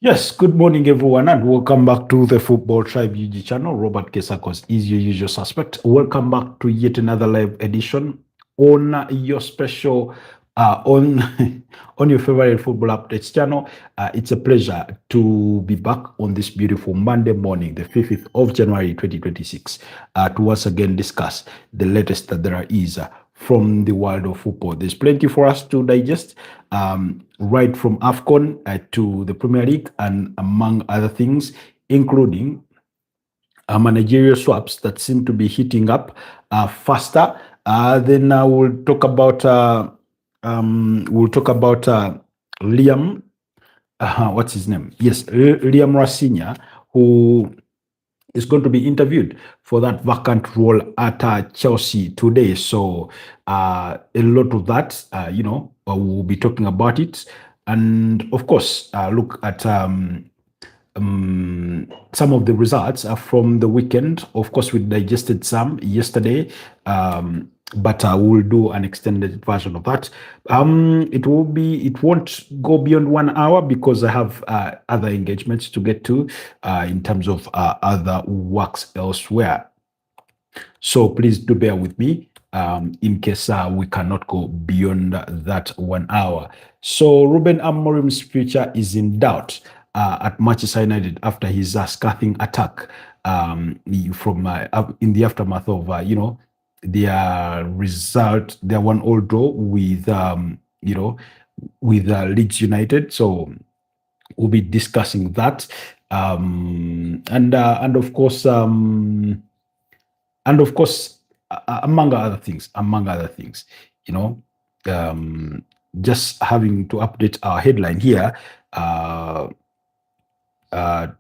Yes, good morning, everyone, and welcome back to the Football Tribe UG channel. Robert Kesakos is your usual suspect. Welcome back to yet another live edition on your special, on on your favorite football updates channel. It's a pleasure to be back on this beautiful Monday morning, the 5th of January 2026, to once again discuss the latest that there is from the world of football. There's plenty for us to digest, right from AFCON to the Premier League, and among other things, including managerial swaps that seem to be heating up faster. Then we'll talk about Liam. What's his name? Yes, Liam Resonior, who is going to be interviewed for that vacant role at Chelsea today. So a lot of that, we'll be talking about it. And of course, look at some of the results from the weekend. Of course, we digested some yesterday, but we'll do an extended version of that. It won't go beyond 1 hour because I have other engagements to get to in terms of other works elsewhere. So please do bear with me in case we cannot go beyond that 1 hour. So Ruben Amorim's future is in doubt at Manchester United after his scathing attack from in the aftermath of their 1-1 draw with Leeds United. So we'll be discussing that, and of course, among other things, just having to update our headline here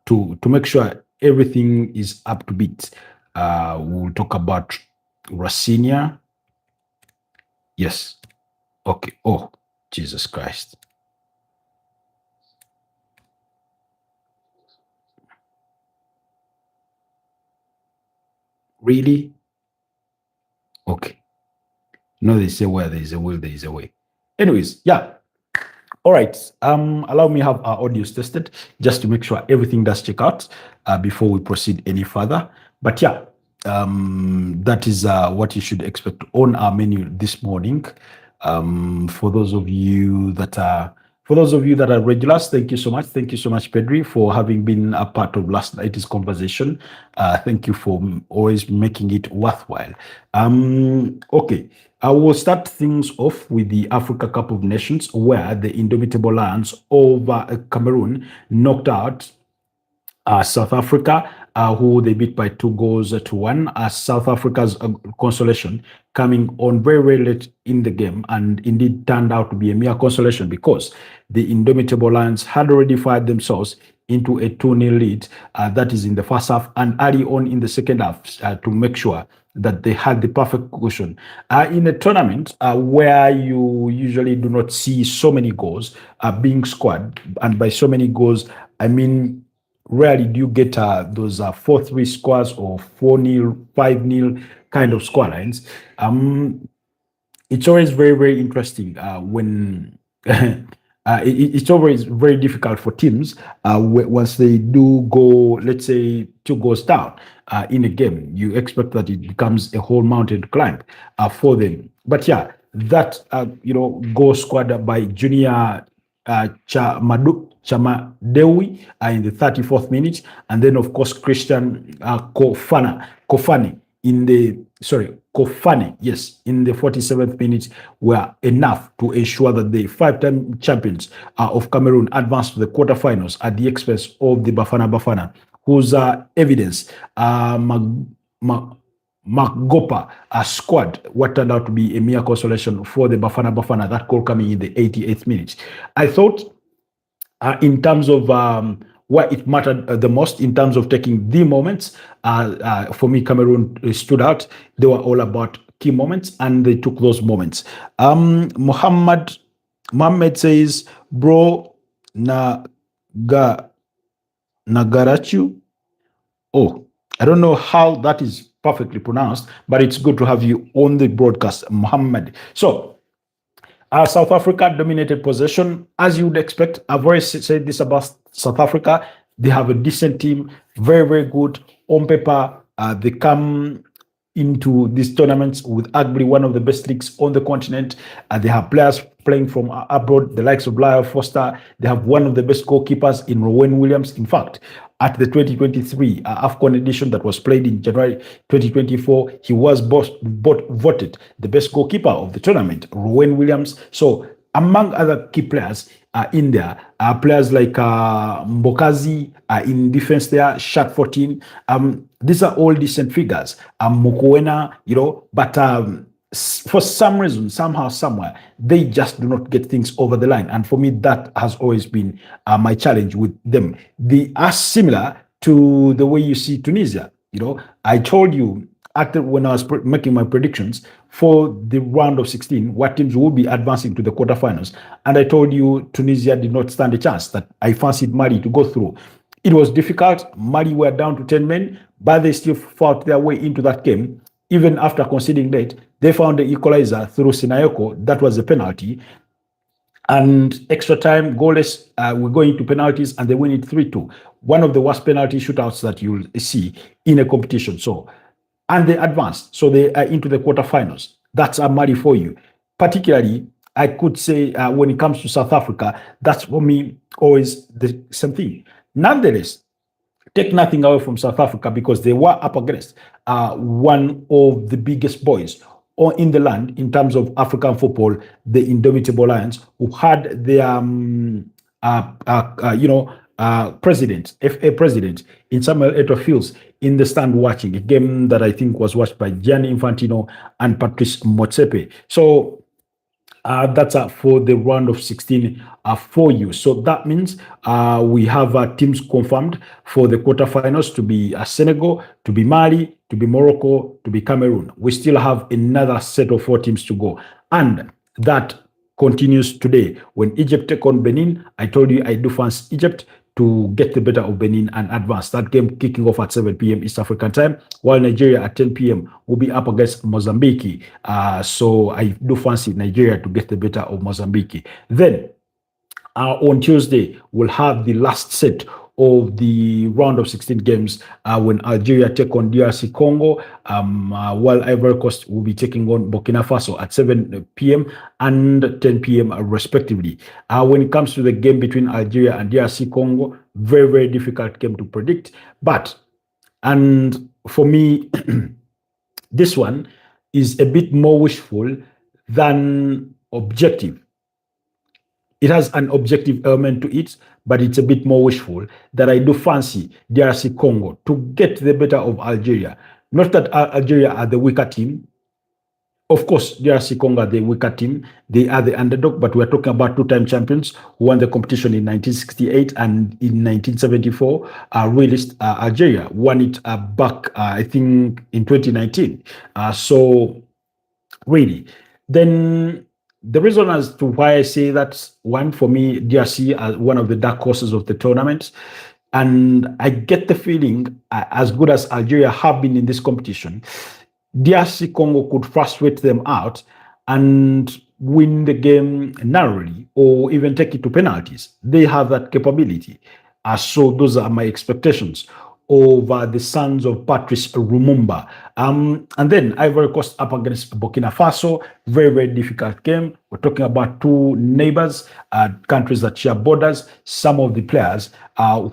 to make sure everything is up to beat. We'll talk about Resonior. Yes. Okay. Oh, Jesus Christ. Really? Okay. No, they say where there is a will, there is a way. Anyways, yeah. All right. Allow me to have our audios tested just to make sure everything does check out before we proceed any further. But yeah, that is what you should expect on our menu this morning. For those of you that are regulars, thank you so much. Thank you so much, Pedri, for having been a part of last night's conversation. Thank you for always making it worthwhile. Okay. I will start things off with the Africa Cup of Nations, where the indomitable Lions over Cameroon knocked out South Africa, who they beat by 2-1. South Africa's consolation coming on very, very late in the game, and indeed turned out to be a mere consolation because the indomitable Lions had already fired themselves into a 2-0 lead, that is in the first half, and early on in the second half to make sure that they had the perfect cushion. In a tournament where you usually do not see so many goals being scored, and by so many goals, I mean, rarely do you get those 4-3 scores or 4-0, 5-0 kind of scorelines. It's always very, very interesting when it's always very difficult for teams once they do go, let's say, 2 goals down in a game. You expect that it becomes a whole mountain to climb for them. But yeah, that goal scored by Junior Chamadewi in the 34th minute, and then of course Christian Kofane in the 47th minute were enough to ensure that the 5-time champions of Cameroon advanced to the quarterfinals at the expense of the Bafana, whose evidence Magopa squad what turned out to be a mere consolation for the Bafana, that goal coming in the 88th minute. I thought in terms of what it mattered the most, in terms of taking the moments, for me, Cameroon stood out. They were all about key moments, and they took those moments. Mohammed says, bro, Nagarachu. Oh, I don't know how that is perfectly pronounced, but it's good to have you on the broadcast, Mohammed. So, South Africa dominated possession, as you would expect. I've already said this about South Africa. They have a decent team, very, very good on paper. They come into these tournaments with arguably one of the best leagues on the continent. They have players playing from abroad, the likes of Lyle Foster. They have one of the best goalkeepers in Rowan Williams. In fact, at the 2023 AFCON edition that was played in January 2024, he was voted the best goalkeeper of the tournament, Rowan Williams. So among other key players in there, players like Mbokazi in defense there, shot 14. These are all decent figures. Mokoena, but for some reason, somehow, somewhere, they just do not get things over the line. And for me, that has always been my challenge with them. They are similar to the way you see Tunisia. I told you when I was making my predictions for the round of 16, what teams will be advancing to the quarterfinals. And I told you Tunisia did not stand a chance, that I fancied Mali to go through. It was difficult. Mali were down to 10 men, but they still fought their way into that game. Even after conceding late, they found the equalizer through Sinayoko. That was a penalty. And extra time, goalless, we're going to penalties, and they win it 3-2. One of the worst penalty shootouts that you'll see in a competition. And they advanced. So they are into the quarterfinals. That's a Mali for you. Particularly, I could say when it comes to South Africa, that's for me always the same thing. Nonetheless, take nothing away from South Africa, because they were up against one of the biggest boys in the land in terms of African football, the Indomitable Lions, who had their president, FA president, in Samuel Eto'o Fields in the stand watching a game that I think was watched by Gianni Infantino and Patrice Motsepe. So that's for the round of 16 for you. So that means we have teams confirmed for the quarterfinals to be Senegal, to be Mali, to be Morocco, to be Cameroon. We still have another set of 4 teams to go. And that continues today. When Egypt take on Benin, I told you I do fancy Egypt to get the better of Benin and advance. That game kicking off at 7 p.m. East African time, while Nigeria at 10 p.m. will be up against Mozambique. So I do fancy Nigeria to get the better of Mozambique. Then on Tuesday, we'll have the last set of the round of 16 games when Algeria take on DRC Congo, while Ivory Coast will be taking on Burkina Faso at 7 p.m. and 10 p.m. respectively. When it comes to the game between Algeria and DRC Congo, very, very difficult game to predict. And for me, this one is a bit more wishful than objective. It has an objective element to it, but it's a bit more wishful, that I do fancy DRC Congo to get the better of Algeria. Not that Algeria are the weaker team. Of course, DRC Congo are the weaker team. They are the underdog, but we're talking about 2-time champions who won the competition in 1968 and in 1974. Realist Algeria won it back, I think, in 2019. So, really, then the reason as to why I say that, one, for me, DRC are one of the dark horses of the tournament. And I get the feeling, as good as Algeria have been in this competition, DRC Congo could frustrate them out and win the game narrowly or even take it to penalties. They have that capability. So those are my expectations over the sons of Patrice Lumumba. And then Ivory Coast up against Burkina Faso. Very, very difficult game. We're talking about 2 neighbors, countries that share borders. Some of the players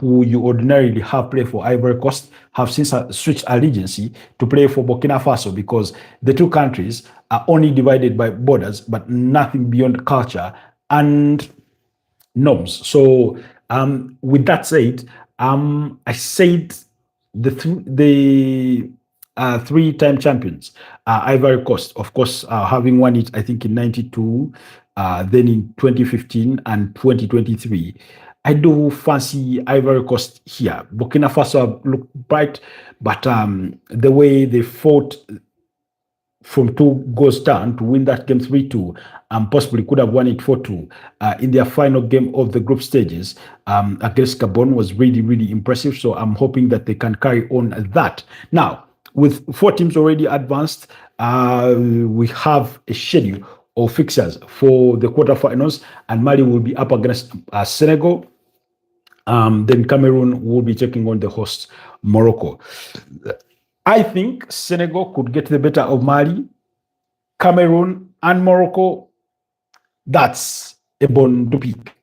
who you ordinarily have played for Ivory Coast have since switched allegiance to play for Burkina Faso, because the 2 countries are only divided by borders, but nothing beyond culture and norms. So with that said, I said the 3-time champions, Ivory Coast, of course, having won it, I think, in 92, then in 2015 and 2023. I do fancy Ivory Coast here. Burkina Faso looked bright, but the way they fought from 2 goals down to win that game 3-2, and possibly could have won it 4-2 in their final game of the group stages against Gabon was really, really impressive. So I'm hoping that they can carry on that. Now, with 4 teams already advanced, we have a schedule of fixtures for the quarterfinals, and Mali will be up against Senegal. Then Cameroon will be taking on the host Morocco. I think Senegal could get the better of Mali. Cameroon and Morocco, that's a bone to pick.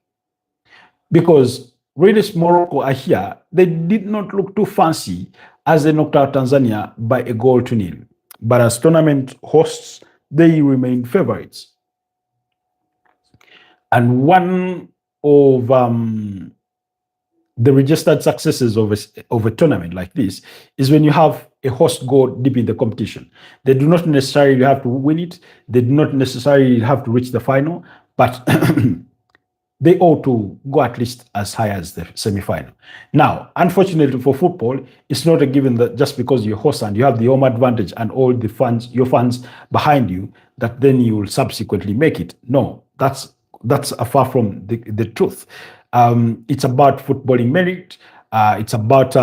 Because really, Morocco are here, they did not look too fancy as they knocked out Tanzania by a goal to nil. But as tournament hosts, they remain favorites. And one of the registered successes of a tournament like this is when you have a host go deep in the competition. They do not necessarily have to win it. They do not necessarily have to reach the final, but they ought to go at least as high as the semi-final. Now, unfortunately for football, it's not a given that just because you're host and you have the home advantage and all the fans, your fans behind you, that then you will subsequently make it. No, that's far from the truth. It's about footballing merit. It's about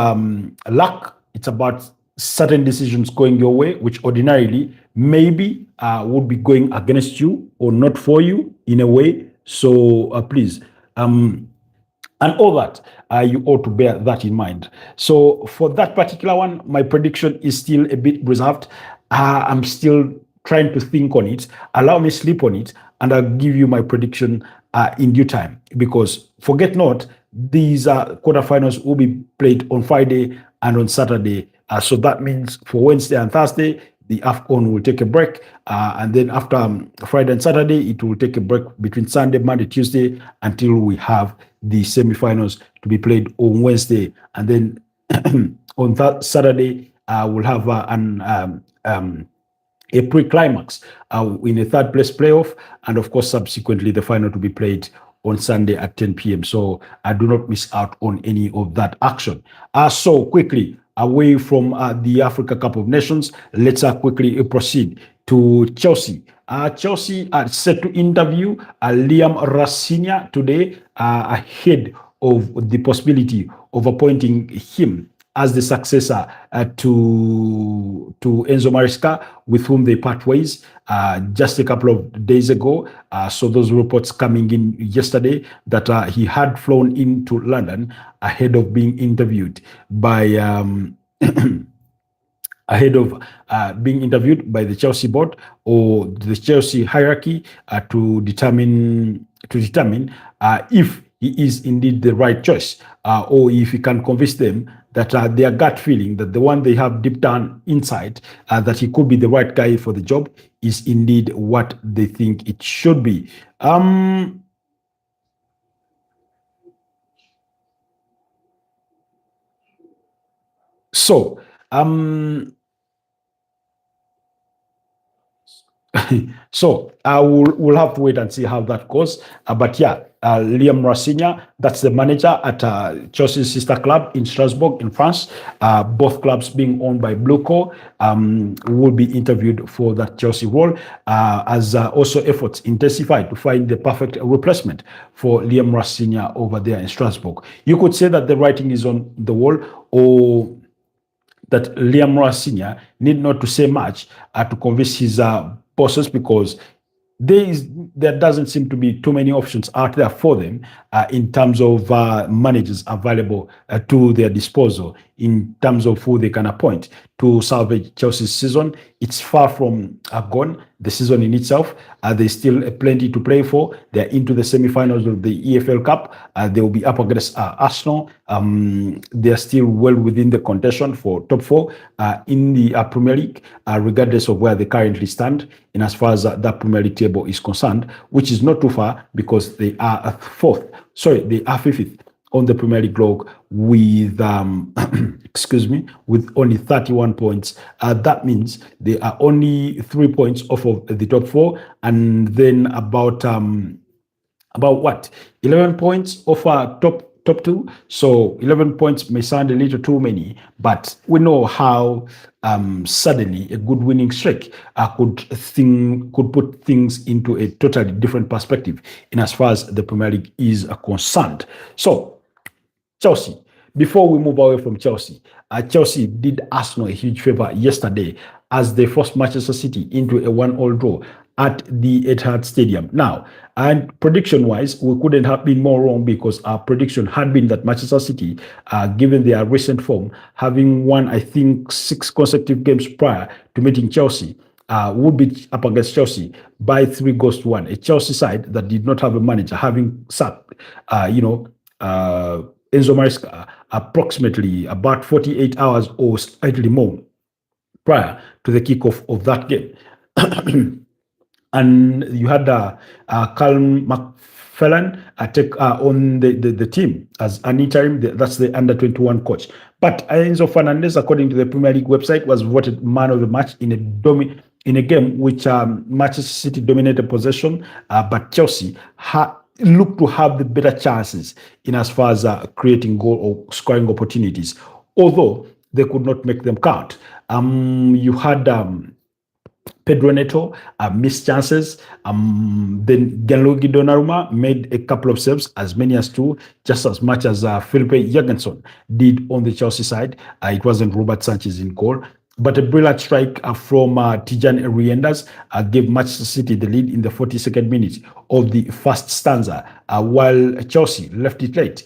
luck. It's about certain decisions going your way, which ordinarily maybe would be going against you or not for you in a way. So please, and all that, you ought to bear that in mind. So for that particular one, my prediction is still a bit reserved. I'm still trying to think on it. Allow me sleep on it, and I'll give you my prediction in due time. Because forget not, these quarterfinals will be played on Friday and on Saturday. So that means for Wednesday and Thursday, the AFCON will take a break. And then after Friday and Saturday, it will take a break between Sunday, Monday, Tuesday, until we have the semifinals to be played on Wednesday. And then on Saturday, we'll have a pre-climax in a third place playoff. And of course, subsequently, the final to be played on Sunday at 10 p.m. So I do not miss out on any of that action. So quickly, away from the Africa Cup of Nations, let's quickly proceed to Chelsea. Chelsea are set to interview Liam Resonior today ahead of the possibility of appointing him as the successor to Enzo Maresca, with whom they part ways just a couple of days ago. So those reports coming in yesterday that he had flown into London ahead of being interviewed by being interviewed by the Chelsea board or the Chelsea hierarchy to determine if he is indeed the right choice, or if he can convince them that their gut feeling, that the one they have deep down inside, that he could be the right guy for the job, is indeed what they think it should be. So we'll have to wait and see how that goes. But yeah, Liam Resonior, that's the manager at Chelsea's sister club in Strasbourg in France. Both clubs being owned by Blueco, will be interviewed for that Chelsea role, as also efforts intensify to find the perfect replacement for Liam Resonior over there in Strasbourg. You could say that the writing is on the wall, or that Liam Resonior need not to say much to convince his bosses, because there doesn't seem to be too many options out there for them in terms of managers available to their disposal, in terms of who they can appoint to salvage Chelsea's season. It's far from gone, the season in itself. There's still plenty to play for. They're into the semi-finals of the EFL Cup. They will be up against Arsenal. They're still well within the contention for top four in the Premier League, regardless of where they currently stand in as far as that Premier League table is concerned, which is not too far, because they are they are fifth on the Premier League log with with only 31 points. That means they are only 3 points off of the top four, and then about 11 points off top two. So 11 points may sound a little too many, but we know how suddenly a good winning streak could put things into a totally different perspective in as far as the Premier League is concerned. So Chelsea, before we move away from Chelsea, Chelsea did Arsenal a huge favor yesterday as they forced Manchester City into a 1-1 draw at the Etihad Stadium. Now, and prediction-wise, we couldn't have been more wrong because our prediction had been that Manchester City, given their recent form, having won, I think, 6 consecutive games prior to meeting Chelsea, would be up against Chelsea by 3-1. A Chelsea side that did not have a manager, having sacked, Enzo Maresca approximately about 48 hours or slightly more prior to the kickoff of that game. And you had Calum McFarlane take on the team as an interim. That's the under-21 coach. But Enzo Fernandez, according to the Premier League website, was voted man of the match in a game which Manchester City dominated possession, but Chelsea looked to have the better chances in as far as creating goal or scoring opportunities, although they could not make them count. You had Pedro Neto missed chances. Then Gianluigi Donnarumma made a couple of saves, as many as 2, just as much as Felipe Jorgensen did on the Chelsea side. It wasn't Robert Sanchez in goal. But a brilliant strike from Tijan Riendas gave Manchester City the lead in the 42nd minute of the first stanza, while Chelsea left it late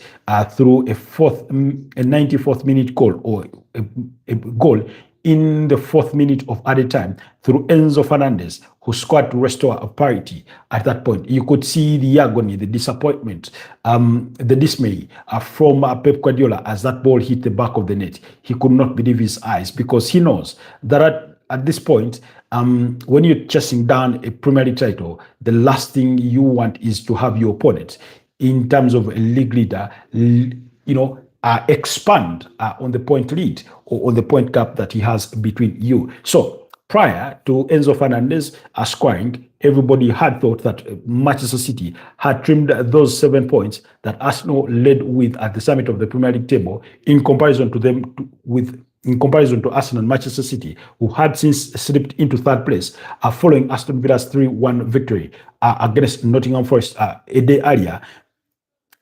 through a 94th minute goal, or a goal in the 4th minute of added time through Enzo Fernandez, who scored to restore a parity. At that point, you could see the agony, the disappointment, the dismay from Pep Guardiola as that ball hit the back of the net. He could not believe his eyes because he knows that at this point, when you're chasing down a Premier League title, the last thing you want is to have your opponent, in terms of a league leader, expand on the point lead or on the point gap that he has between you. So prior to Enzo Fernandez scoring, everybody had thought that Manchester City had trimmed those 7 points that Arsenal led with at the summit of the Premier League table, in comparison to Arsenal and Manchester City, who had since slipped into 3rd place following Aston Villa's 3-1 victory against Nottingham Forest a day earlier,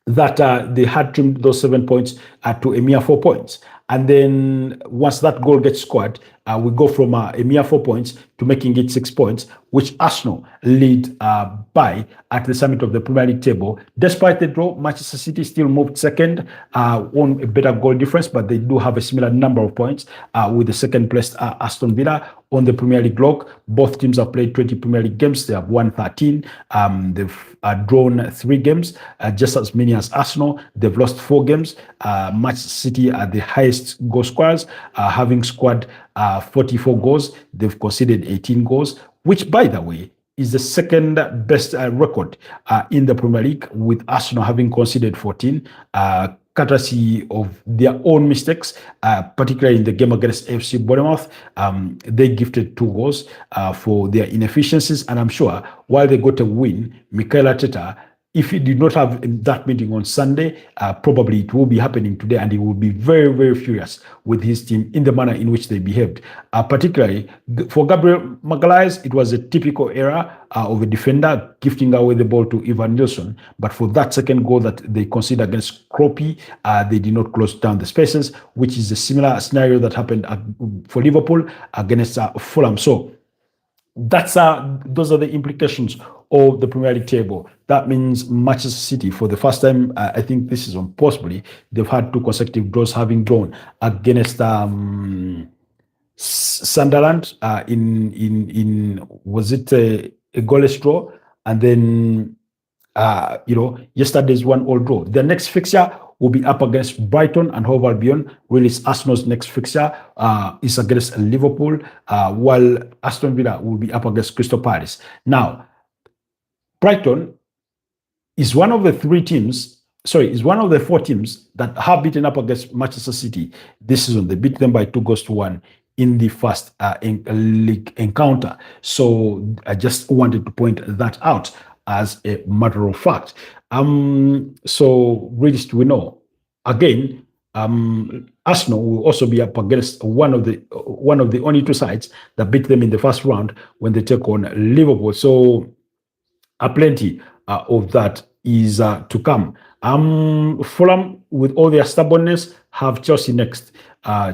that they had trimmed those 7 points to a mere 4 points. And then once that goal gets scored, we go from a mere 4 points to making it 6 points, which Arsenal lead by at the summit of the Premier League table. Despite the draw, Manchester City still moved second on a better goal difference, but they do have a similar number of points with the second placed Aston Villa on the Premier League log. Both teams have played 20 Premier League games. They have won 13. They've drawn 3 games, just as many as Arsenal. They've lost 4 games. Manchester City are the highest goal scorers, having scored 44 goals. They've conceded 18 goals, which, by the way, is the second best record in the Premier League, with Arsenal having conceded 14, courtesy of their own mistakes, particularly in the game against AFC Bournemouth. They gifted 2 goals for their inefficiencies, and I'm sure while they got a win, Mikel Arteta, if he did not have that meeting on Sunday, probably it will be happening today, and he will be very, very furious with his team in the manner in which they behaved. Particularly for Gabriel Magalhaes, it was a typical error of a defender gifting away the ball to Ivan Nilsson. But for that second goal that they conceded against Kropi, they did not close down the spaces, which is a similar scenario that happened for Liverpool against Fulham. So those are the implications of the Premier League table. That means Manchester City, for the first time, I think this is possibly, they've had 2 consecutive draws, having drawn against Sunderland in was it a goalless draw, and then yesterday's 1-1 draw. The next fixture will be up against Brighton and Hove Albion, whereas Arsenal's next fixture is against Liverpool, while Aston Villa will be up against Crystal Palace. Now, Brighton is one of the 4 teams that have beaten up against Manchester City this season. They beat them by 2-1 in the first league encounter. So I just wanted to point that out as a matter of fact. So really, we know again, Arsenal will also be up against one of the only 2 sides that beat them in the first round when they take on Liverpool. So plenty of that is to come Fulham, with all their stubbornness, have Chelsea next.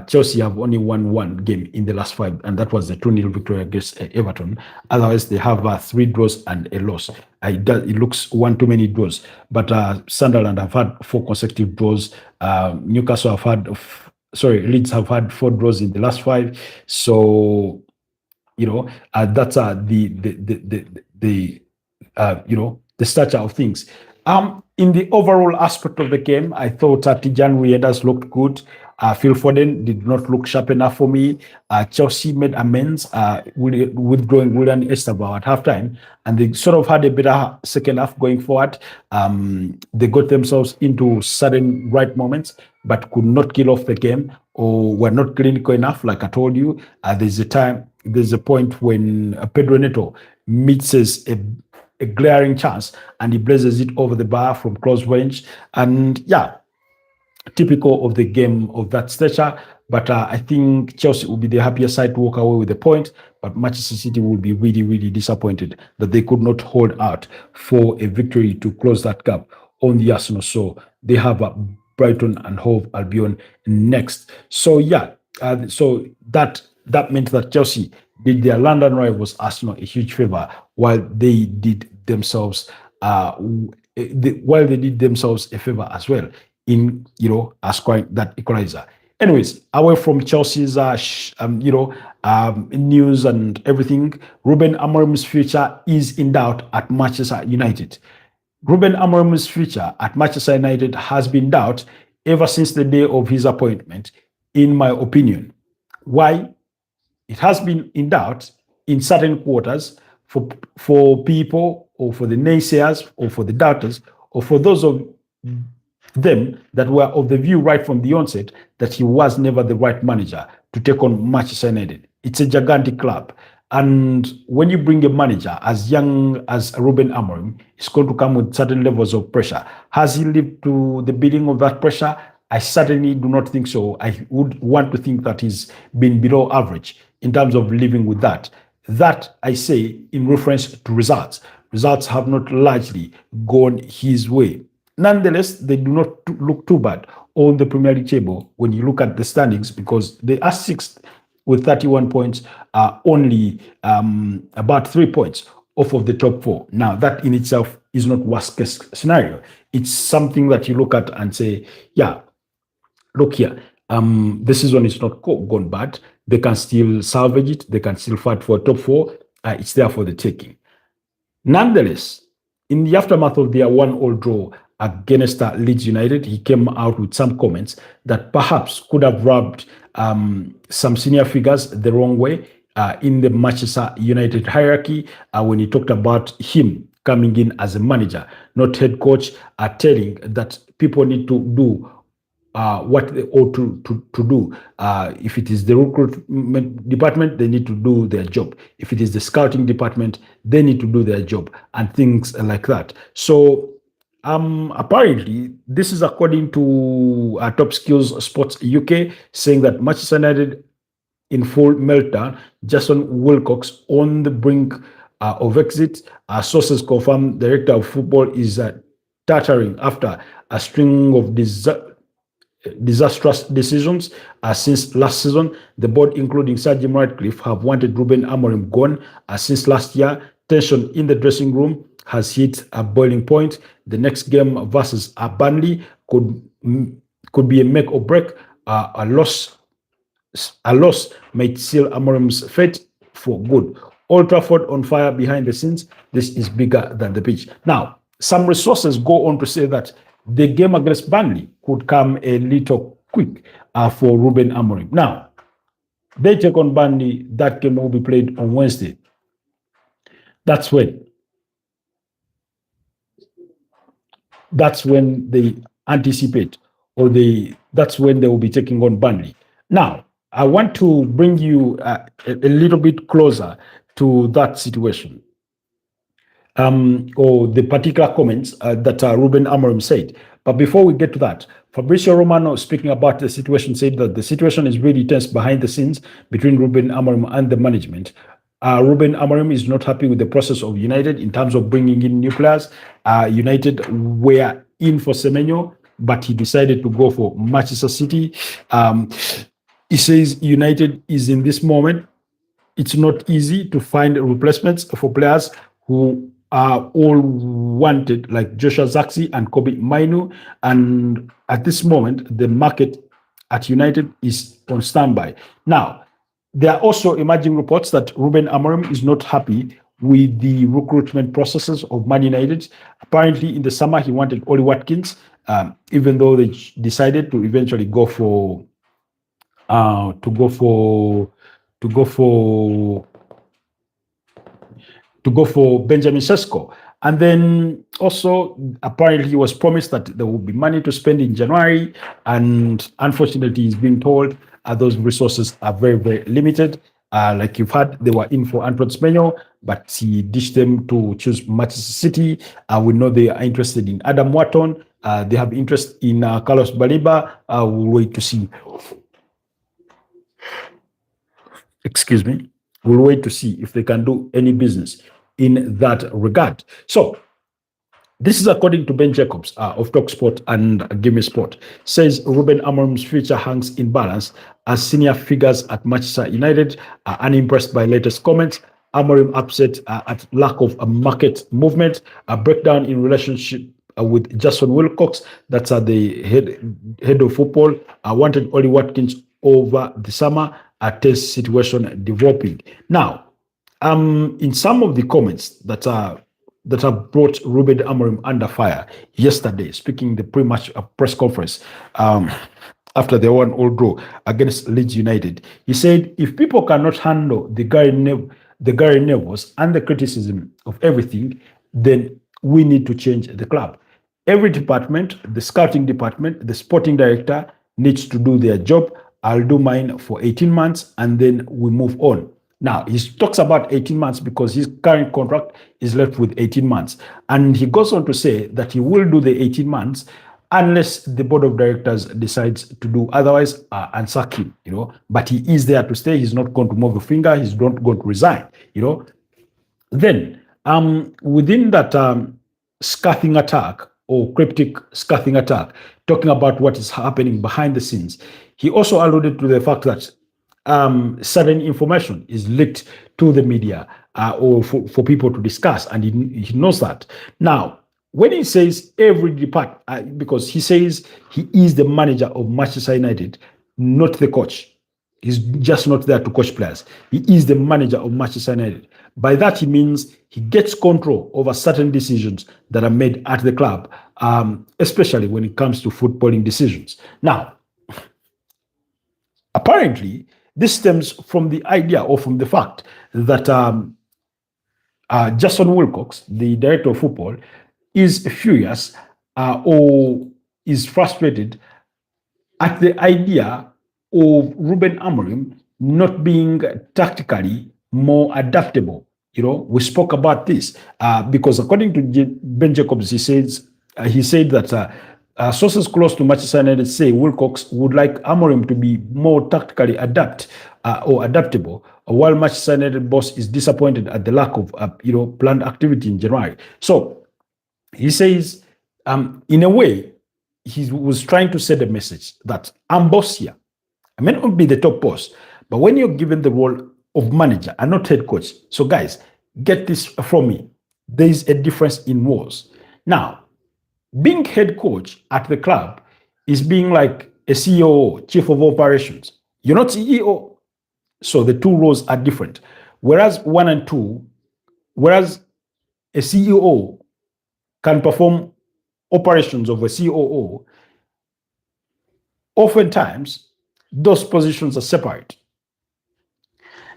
Chelsea have only won one game in the last 5, and that was the 2-0 victory against Everton. Otherwise, they have 3 draws and a loss. It looks one too many draws. But Sunderland have had 4 consecutive draws. Newcastle have had, Leeds have had 4 draws in the last 5. So, that's the stature of things. In the overall aspect of the game, I thought Tijan Riedas looked good. Phil Foden did not look sharp enough for me. Chelsea made amends withdrawing Willian Esteban at halftime, and they sort of had a better second half going forward. They got themselves into certain right moments, but could not kill off the game or were not clinical enough. Like I told you, there's a point when Pedro Neto misses a glaring chance and he blazes it over the bar from close range. And typical of the game of that stature. But I think Chelsea will be the happier side to walk away with the point. But Manchester City will be really, really disappointed that they could not hold out for a victory to close that gap on the Arsenal. So they have Brighton and Hove Albion next. So so that meant that Chelsea did their London rivals Arsenal a huge favor, while they did themselves a favor as well in acquiring that equalizer. Anyways, away from Chelsea's news and everything, Ruben Amorim's future is in doubt at Manchester United. Ruben Amorim's future at Manchester United has been in doubt ever since the day of his appointment, in my opinion. Why? It has been in doubt in certain quarters for people, or for the naysayers, or for the doubters, or for those of them that were of the view right from the onset that he was never the right manager to take on Manchester United. It's a gigantic club. And when you bring a manager as young as Ruben Amorim, it's going to come with certain levels of pressure. Has he lived to the bidding of that pressure? I certainly do not think so. I would want to think that he's been below average in terms of living with that. That I say in reference to results. Results have not largely gone his way. Nonetheless, they do not look too bad on the Premier League table when you look at the standings, because they are 6th with 31 points, only about 3 points off of the top 4. Now, that in itself is not worst case scenario. It's something that you look at and say, look here, the season is not gone bad. They can still salvage it. They can still fight for a top 4. It's there for the taking. Nonetheless, in the aftermath of their 1-1 draw against Leeds United, he came out with some comments that perhaps could have rubbed some senior figures the wrong way in the Manchester United hierarchy when he talked about him coming in as a manager, not head coach, telling that people need to do what they ought to do. If it is the recruitment department, they need to do their job. If it is the scouting department, they need to do their job, and things like that. So apparently, this is according to Top Skills Sports UK, saying that Manchester United in full meltdown, Jason Wilcox on the brink of exit. Sources confirm the director of football is tattering after a string of disastrous decisions since last season. The board, including Sir Jim Ratcliffe, have wanted Ruben Amorim gone since last year. Tension in the dressing room has hit a boiling point. The next game versus Burnley could be a make or break. A loss might seal Amorim's fate for good. Old Trafford on fire behind the scenes. This is bigger than the pitch. Now, some resources go on to say that the game against Burnley could come a little quick for Ruben Amorim. Now, they take on Burnley. That game will be played on Wednesday. That's when they anticipate, or that's when they will be taking on Burnley. Now, I want to bring you a little bit closer to that situation, or the particular comments that Ruben Amorim said. But before we get to that, Fabrizio Romano, speaking about the situation, said that the situation is really tense behind the scenes between Ruben Amorim and the management. Ruben Amorim is not happy with the process of United in terms of bringing in new players. United were in for Semenyo, but he decided to go for Manchester City. He says United is in this moment. It's not easy to find replacements for players who are all wanted, like Joshua Zirkzee and Kobe Mainu. And at this moment, the market at United is on standby. Now, there are also emerging reports that Ruben Amorim is not happy with the recruitment processes of Man United. Apparently, in the summer, he wanted Oli Watkins, even though they decided to eventually go for Benjamin Sesko. And then also, apparently, he was promised that there would be money to spend in January. And unfortunately, he's being told those resources are very, very limited. Like you've heard, they were in for Antoine Semenyo, but he ditched them to choose Manchester City. We know they are interested in Adam Wharton. They have interest in Carlos Baliba. We'll wait to see. Excuse me. We'll wait to see if they can do any business in that regard. So, this is according to Ben Jacobs of TalkSport and Gimme Sport. Says Ruben Amorim's future hangs in balance as senior figures at Manchester United are unimpressed by latest comments. Amorim upset at lack of a market movement, a breakdown in relationship with Jason Wilcox, that's the head of football, wanted Oli Watkins over the summer, a tense situation developing. Now, in some of the comments that have brought Ruben Amorim under fire yesterday, speaking the pre-match press conference after the 1-1 draw against Leeds United, he said, if people cannot handle the Gary Neville's and the criticism of everything, then we need to change the club. Every department, the scouting department, the sporting director needs to do their job. I'll do mine for 18 months and then we move on. Now, he talks about 18 months because his current contract is left with 18 months. And he goes on to say that he will do the 18 months unless the board of directors decides to do otherwise and sack him, But he is there to stay. He's not going to move a finger. He's not going to resign, Then, within that scathing attack or cryptic scathing attack, talking about what is happening behind the scenes, he also alluded to the fact that certain information is leaked to the media or for people to discuss, and he knows that. Now, when he says every department, because he says he is the manager of Manchester United, not the coach. He's just not there to coach players. He is the manager of Manchester United. By that, he means he gets control over certain decisions that are made at the club, especially when it comes to footballing decisions. Now, apparently, this stems from the idea or from the fact that Jason Wilcox, the director of football, is furious or is frustrated at the idea of Ruben Amorim not being tactically more adaptable. We spoke about this because according to Ben Jacobs, he said that sources close to Manchester United say Wilcox would like Amorim to be more tactically adaptable, while Manchester United boss is disappointed at the lack of planned activity in January. So he says, in a way, he was trying to send a message that I'm boss here. I may not be the top boss, but when you're given the role of manager and not head coach, so guys, get this from me. There is a difference in roles. Now, being head coach at the club is being like a CEO, chief of operations. You're not CEO. So the two roles are different. Whereas a CEO can perform operations of a COO, oftentimes those positions are separate.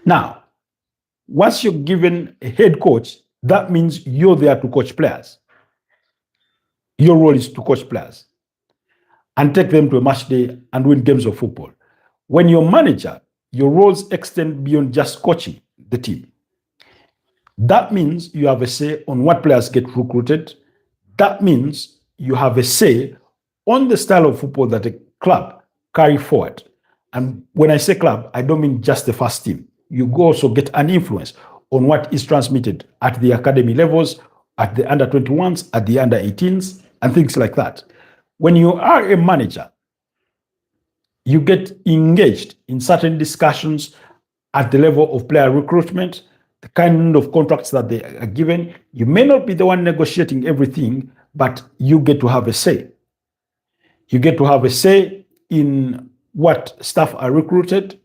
Now, once you're given a head coach, that means you're there to coach players. Your role is to coach players and take them to a match day and win games of football. When you're manager, your roles extend beyond just coaching the team. That means you have a say on what players get recruited. That means you have a say on the style of football that a club carry forward. And when I say club, I don't mean just the first team. You also get an influence on what is transmitted at the academy levels, at the under 21s, at the under 18s, and things like that. When you are a manager, you get engaged in certain discussions at the level of player recruitment, the kind of contracts that they are given. You may not be the one negotiating everything, but you get to have a say. You get to have a say in what staff are recruited.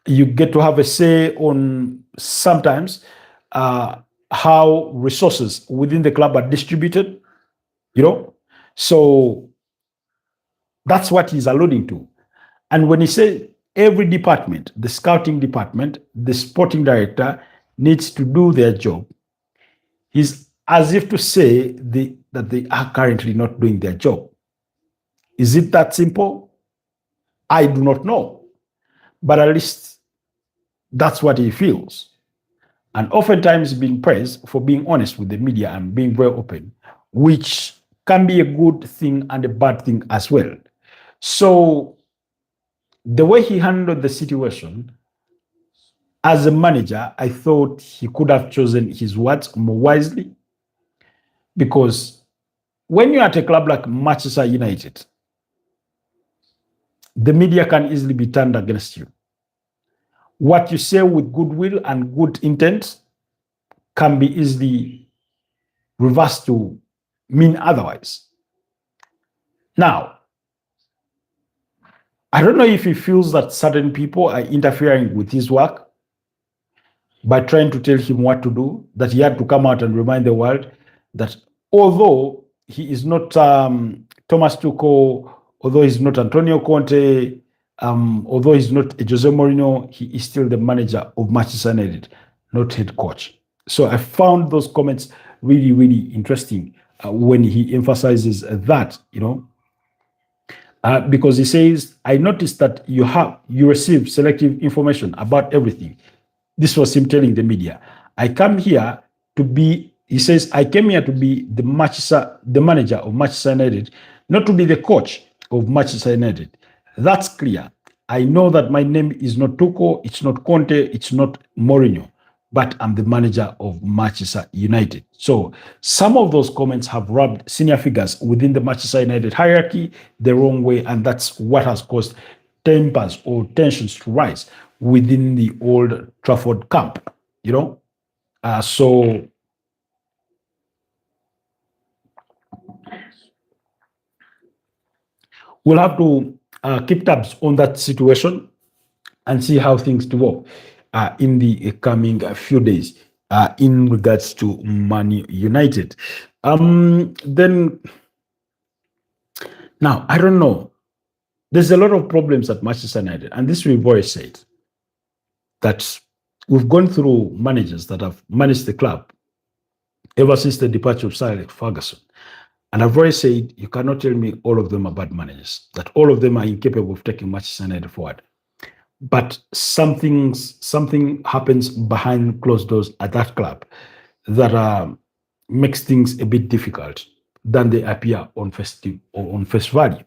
You get to have a say on sometimes how resources within the club are distributed, you know. So that's what he's alluding to. And when he says every department, the scouting department, the sporting director needs to do their job, he's as if to say that they are currently not doing their job. Is it that simple? I do not know. But at least that's what he feels. And oftentimes being praised for being honest with the media and being very open, which can be a good thing and a bad thing as well. So the way he handled the situation, as a manager, I thought he could have chosen his words more wisely, because when you're at a club like Manchester United, the media can easily be turned against you. What you say with goodwill and good intent can be easily reversed to mean otherwise. Now, I don't know if he feels that certain people are interfering with his work by trying to tell him what to do, that he had to come out and remind the world that although he is not Thomas Tuchel, although he's not Antonio Conte, although he's not Jose Mourinho, he is still the manager of Manchester United, not head coach. So I found those comments really, really interesting when he emphasizes that, you know, because he says, I noticed that you receive selective information about everything. This was him telling the media. I came here to be, he says, I came here to be the manager of Manchester United, not to be the coach of Manchester United. That's clear. I know that my name is not Tuchel, it's not Conte, it's not Mourinho, but I'm the manager of Manchester United. So some of those comments have rubbed senior figures within the Manchester United hierarchy the wrong way, and that's what has caused tempers or tensions to rise within the Old Trafford camp, you know. So we'll have to keep tabs on that situation and see how things develop in the coming few days in regards to Man United. Then now, I don't know. There's a lot of problems at Manchester United, and this we've always said that we've gone through managers that have managed the club ever since the departure of Sir Alex Ferguson. And I've always said, you cannot tell me all of them are bad managers, that all of them are incapable of taking Manchester United forward. But something happens behind closed doors at that club that makes things a bit difficult than they appear on face value.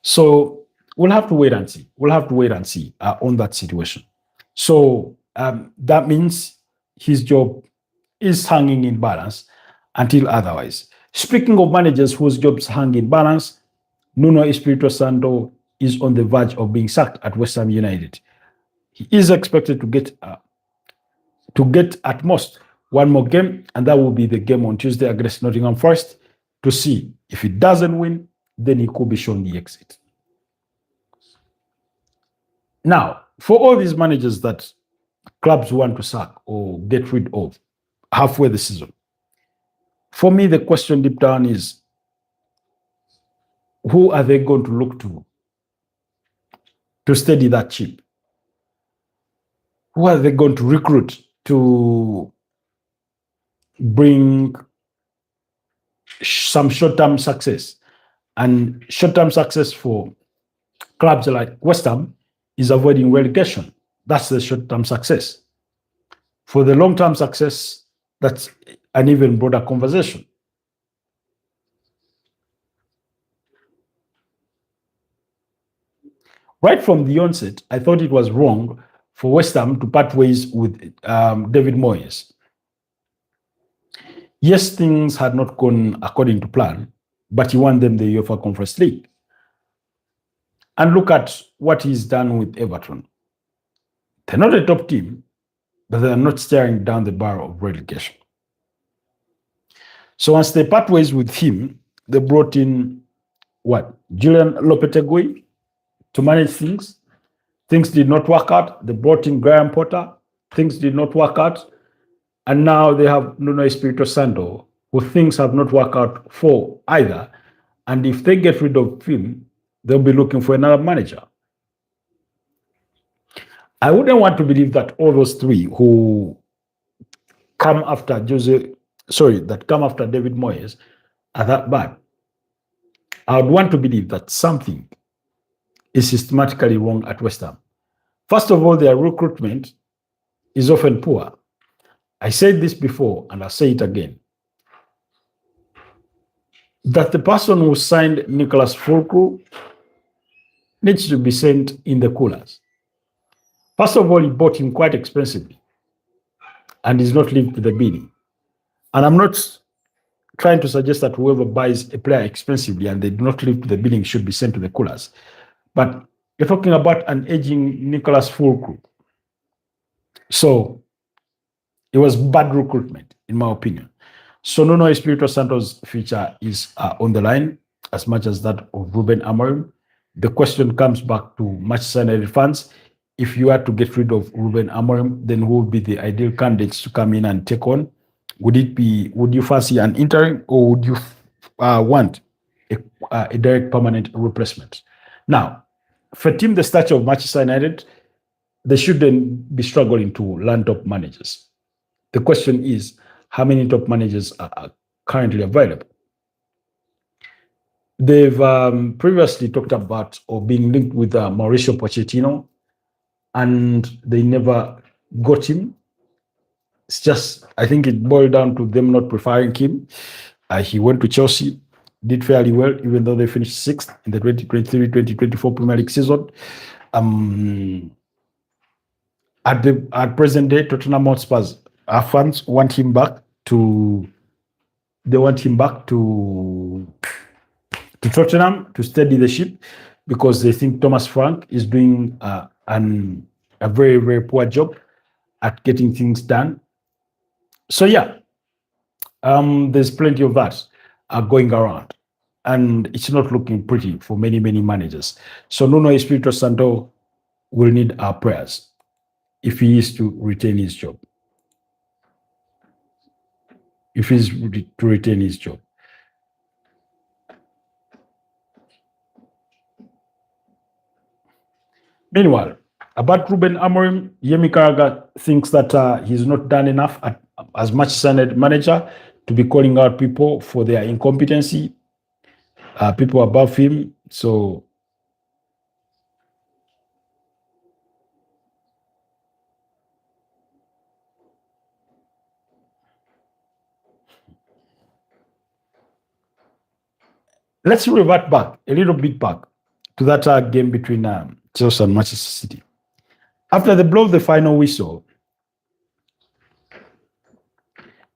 So we'll have to wait and see. We'll have to wait and see on that situation. So that means his job is hanging in balance until otherwise. Speaking of managers whose jobs hang in balance, Nuno Espirito Santo is on the verge of being sacked at West Ham United. He is expected to get at most one more game, and that will be the game on Tuesday against Nottingham Forest, to see if he doesn't win, then he could be shown the exit. Now, for all these managers that clubs want to sack or get rid of halfway the season, for me, the question deep down is, who are they going to look to steady that ship? Who are they going to recruit to bring some short-term success? And short-term success for clubs like West Ham is avoiding relegation. That's the short-term success. For the long-term success, that's an even broader conversation. Right from the onset, I thought it was wrong for West Ham to part ways with David Moyes. Yes, things had not gone according to plan, but he won them the UEFA Conference League. And look at what he's done with Everton. They're not a top team, but they're not staring down the barrel of relegation. So once they part ways with him, they brought in what? Julian Lopetegui to manage things. Things did not work out. They brought in Graham Potter. Things did not work out. And now they have Nuno Espirito Santo, who things have not worked out for either. And if they get rid of him, they'll be looking for another manager. I wouldn't want to believe that all those three who come after that come after David Moyes are that bad. I would want to believe that something is systematically wrong at West Ham. First of all, their recruitment is often poor. I said this before, and I'll say it again, that the person who signed Nicholas Fulkrug needs to be sent in the coolers. First of all, he bought him quite expensively and is not linked to the bidding. And I'm not trying to suggest that whoever buys a player expensively and they do not live to the bidding should be sent to the coolers. But you're talking about an aging Nicholas Fulkrug. So it was bad recruitment, in my opinion. So Nuno Espirito Santo's future is on the line as much as that of Ruben Amorim. The question comes back to Manchester United fans. If you had to get rid of Ruben Amorim, then who would be the ideal candidates to come in and take on? Would you fancy an interim, or would you want a direct permanent replacement? Now, for a team the stature of Manchester United, they shouldn't be struggling to land top managers. The question is, how many top managers are currently available? They've previously talked about or being linked with Mauricio Pochettino, and they never got him. It's just, I think it boiled down to them not preferring him. He went to Chelsea, did fairly well, even though they finished sixth in the 2023-2024 Premier League season. At present day, Tottenham Hotspur's fans want him back to Tottenham to steady the ship, because they think Thomas Frank is doing a very, very poor job at getting things done. So yeah, there's plenty of that going around, and it's not looking pretty for many, many managers. So Nuno Espirito Santo will need our prayers if he is to retain his job. If he's to retain his job. Meanwhile, about Ruben Amorim, Yemi Karaga thinks that he's not done enough as Manchester United manager to be calling out people for their incompetency, people above him. So let's revert back a little bit back to that game between Chelsea and Manchester City. After they blow the final whistle,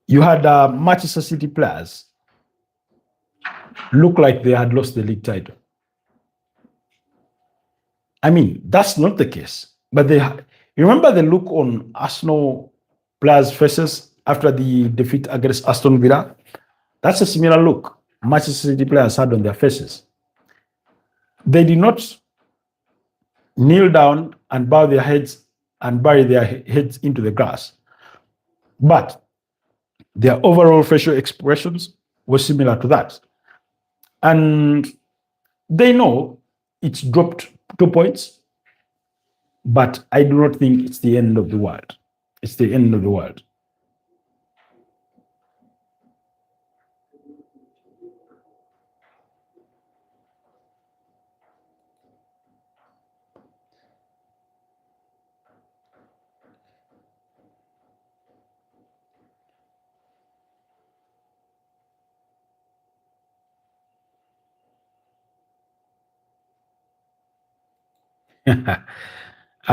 you had Manchester City players look like they had lost the league title. I mean, that's not the case. But you remember the look on Arsenal players' faces after the defeat against Aston Villa? That's a similar look Manchester City players had on their faces. They did not kneel down and bow their heads and bury their heads into the grass, but their overall facial expressions were similar to that. And they know it's dropped 2 points, but I do not think it's the end of the world. It's the end of the world.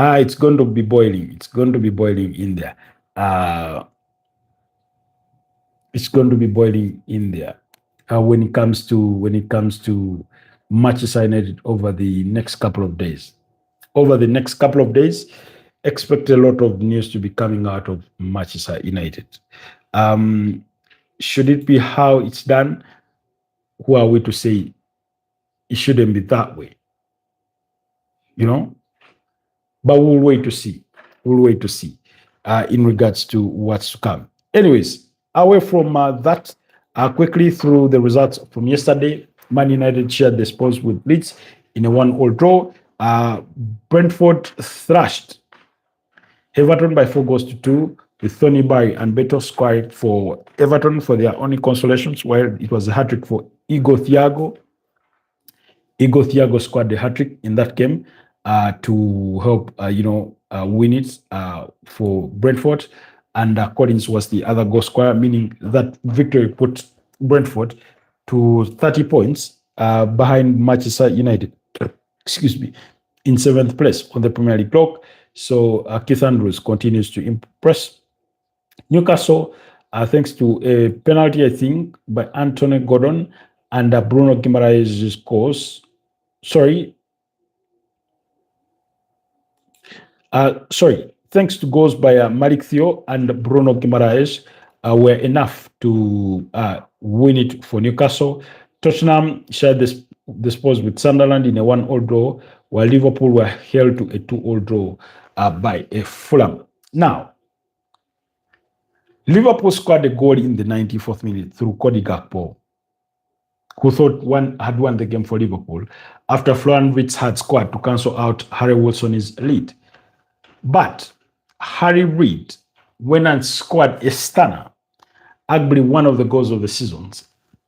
It's going to be boiling. It's going to be boiling in there. It's going to be boiling in there when it comes to Manchester United over the next couple of days. Over the next couple of days, expect a lot of news to be coming out of Manchester United. Um, should it be how it's done? Who are we to say it shouldn't be that way? You know, but we'll wait to see. We'll wait to see in regards to what's to come. Anyways, away from that, quickly through the results from yesterday, Man United shared the spoils with Leeds in a 1-1 draw. Brentford thrashed Everton by 4-2, with Tony Barry and Beto scoring for Everton for their only consolations, while it was a hat-trick for Igor Thiago. Igor Thiago scored the hat-trick in that game to help, win it for Brentford. And Collins was the other goal scorer, meaning that victory put Brentford to 30 points behind Manchester United, excuse me, in 7th place on the Premier League block. So Keith Andrews continues to impress. Newcastle, thanks to a penalty, I think, by Anthony Gordon and Bruno Guimaraes' scores. Thanks to goals by Malik Theo and Bruno Guimaraes were enough to win it for Newcastle. Tottenham shared the spoils with Sunderland in a 1-1 draw, while Liverpool were held to a 2-2 draw by a Fulham. Now, Liverpool scored a goal in the 94th minute through Cody Gakpo, who thought had won the game for Liverpool, after Florian Wirtz had scored to cancel out Harry Wilson's lead. But Harry Reid went and scored a stunner, arguably one of the goals of the season,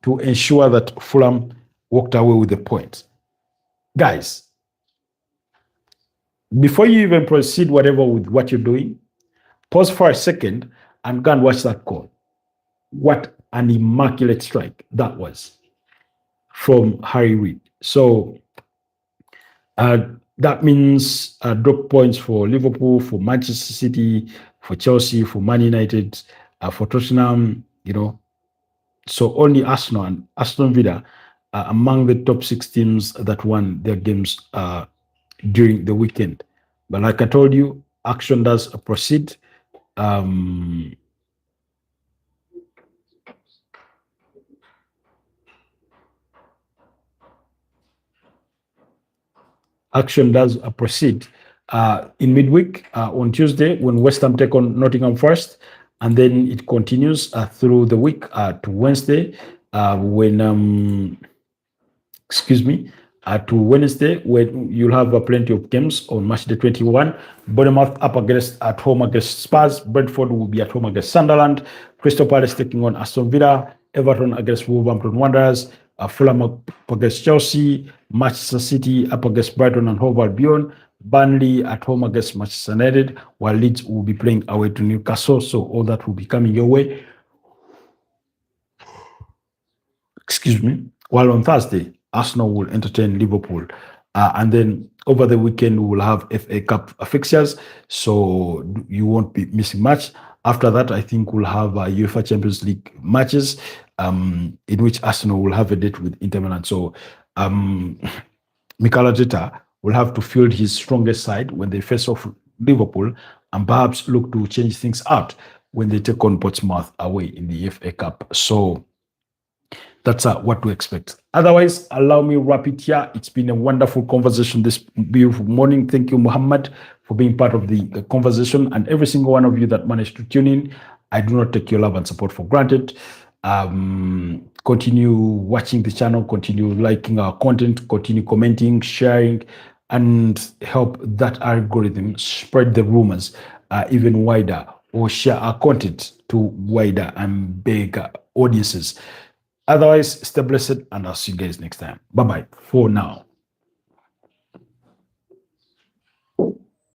to ensure that Fulham walked away with the point. Guys, before you even proceed whatever with what you're doing, pause for a second and go and watch that goal. What an immaculate strike that was from Harry Reid. So that means drop points for Liverpool, for Manchester City, for Chelsea, for Man United, for Tottenham, So only Arsenal and Aston Villa are among the top 6 teams that won their games during the weekend. But like I told you, action does proceed. Action does proceed in midweek on Tuesday when West Ham take on Nottingham Forest, and then it continues through the week to Wednesday when you'll have plenty of games on match day 21. Bournemouth up at home against Spurs. Brentford will be at home against Sunderland. Crystal Palace taking on Aston Villa. Everton against Wolverhampton Wanderers. Fulham up against Chelsea. Manchester City up against Brighton and Hove Albion. Burnley at home against Manchester United, while Leeds will be playing away to Newcastle. So all that will be coming your way. Excuse me. While on Thursday, Arsenal will entertain Liverpool. And then over the weekend, we will have FA Cup fixtures. So you won't be missing much. After that, I think we'll have UEFA Champions League matches in which Arsenal will have a date with Inter Milan. So Mikel Arteta will have to field his strongest side when they face off Liverpool, and perhaps look to change things out when they take on Portsmouth away in the FA Cup. So that's what to expect. Otherwise, allow me to wrap it here. It's been a wonderful conversation this beautiful morning. Thank you, Muhammad, for being part of the conversation, and every single one of you that managed to tune in. I do not take your love and support for granted. Continue watching the channel, continue liking our content, continue commenting, sharing, and help that algorithm spread the rumors even wider, or share our content to wider and bigger audiences. Otherwise, stay blessed, and I'll see you guys next time. Bye-bye for now.